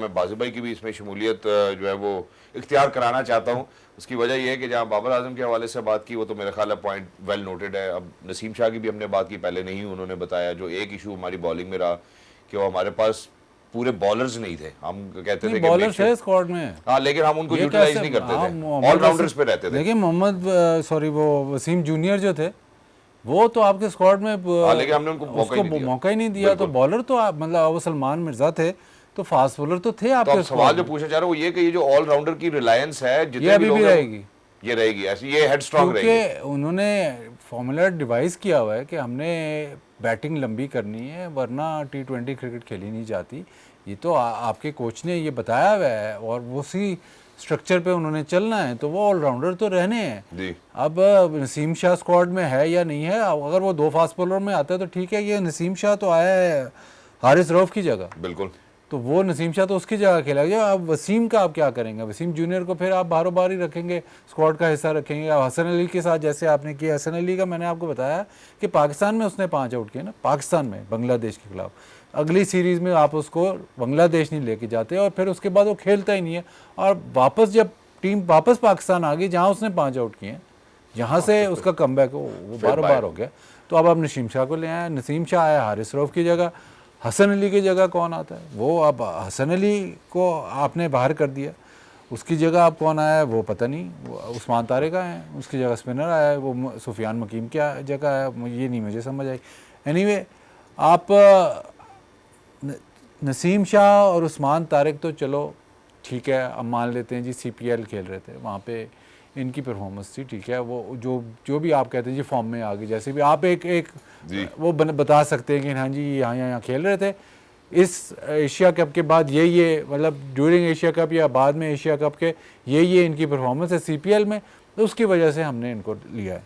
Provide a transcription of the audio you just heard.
मैं बाजिब भाई की भी इसमें शमूलियत जो है वो इख्तियार कराना चाहता हूँ। उसकी वजह यह है कि जहाँ बाबर आजम के हवाले से बात की वो तो मेरा ख्याल है पॉइंट वेल नोटेड है। अब नसीम शाह की भी हमने बात की, पहले नहीं उन्होंने बताया जो एक इशू हमारी बॉलिंग में रहा कि वो हमारे पास पूरे बॉलर्स नहीं थे। हम कहते थे कि बॉलर्स है स्क्वाड में, हाँ, लेकिन हम उनको ये यूटिलाइज कैसे नहीं करते हाँ, थे, ऑलराउंडर्स पे रहते थे। देखिए मोहम्मद सॉरी वो वसीम जूनियर जो थे वो तो आपके स्क्वाड में हाँ, लेकिन हमने उनको उसको मौका ही नहीं दिया। तो बॉलर तो मतलब वो सलमान मिर्जा थे तो फास्ट बॉलर तो थे तो आपके अब सवाल जो पूछा जा रहा है वो ये कि ये जो ऑलराउंडर की रिलायंस है ये जितने भी अभी लोग भी हैं, रहेगी, ये रहेगी ऐसी, ये हेड स्ट्रांग रहेगी। क्योंकि उन्होंने फॉर्मूला डिवाइस किया हुआ है कि हमने बैटिंग लंबी करनी है वरना T20 क्रिकेट खेली नहीं जाती। ये तो आपके कोच ने ये बताया हुआ है और उसी स्ट्रक्चर पे उन्होंने चलना है, तो वो ऑलराउंडर तो रहने हैं जी। अब नसीम शाह स्क्वाड में है या नहीं है, अगर वो 2 फास्ट बॉलर में आता है तो ठीक है। ये नसीम शाह तो आया है हारिस रऊफ की जगह, बिल्कुल, तो वो नसीम शाह तो उसकी जगह खेलेगा। अब वसीम का आप क्या करेंगे? वसीम जूनियर को फिर आप बारों बार ही रखेंगे, स्क्वाड का हिस्सा रखेंगे। अब हसन अली के साथ जैसे आपने किया, हसन अली का मैंने आपको बताया कि पाकिस्तान में उसने 5 आउट किए ना, पाकिस्तान में बांग्लादेश के खिलाफ। अगली सीरीज़ में आप उसको बांग्लादेश नहीं लेके जाते और फिर उसके बाद वो खेलता ही नहीं है। और वापस जब टीम वापस पाकिस्तान आ गई जहाँ उसने 5 आउट किए, यहाँ से उसका कमबैक वो बारों बार हो गया। तो अब आप नसीम शाह को ले आए, नसीम शाह आया हारिस रऊफ की जगह, हसन अली की जगह कौन आता है? वो अब हसन अली को आपने बाहर कर दिया, उसकी जगह आप कौन आया है वो पता नहीं। वो उस्मान तारिक आए हैं, उसकी जगह स्पिनर आया है, वो सुफियान मकीम की जगह है, ये नहीं मुझे समझ आई। एनीवे आप नसीम शाह और उस्मान तारिक तो चलो ठीक है, अब मान लेते हैं जी CPL खेल रहे थे, वहाँ पे इनकी परफॉर्मेंस थी, ठीक है, वो जो भी आप कहते हैं जी फॉर्म में आ गई, जैसे भी आप एक वो बता सकते हैं कि हाँ जी यहाँ खेल रहे थे इस एशिया कप के बाद, ये मतलब ड्यूरिंग एशिया कप या बाद में एशिया कप के ये इनकी परफॉर्मेंस है CPL में, तो उसकी वजह से हमने इनको लिया है।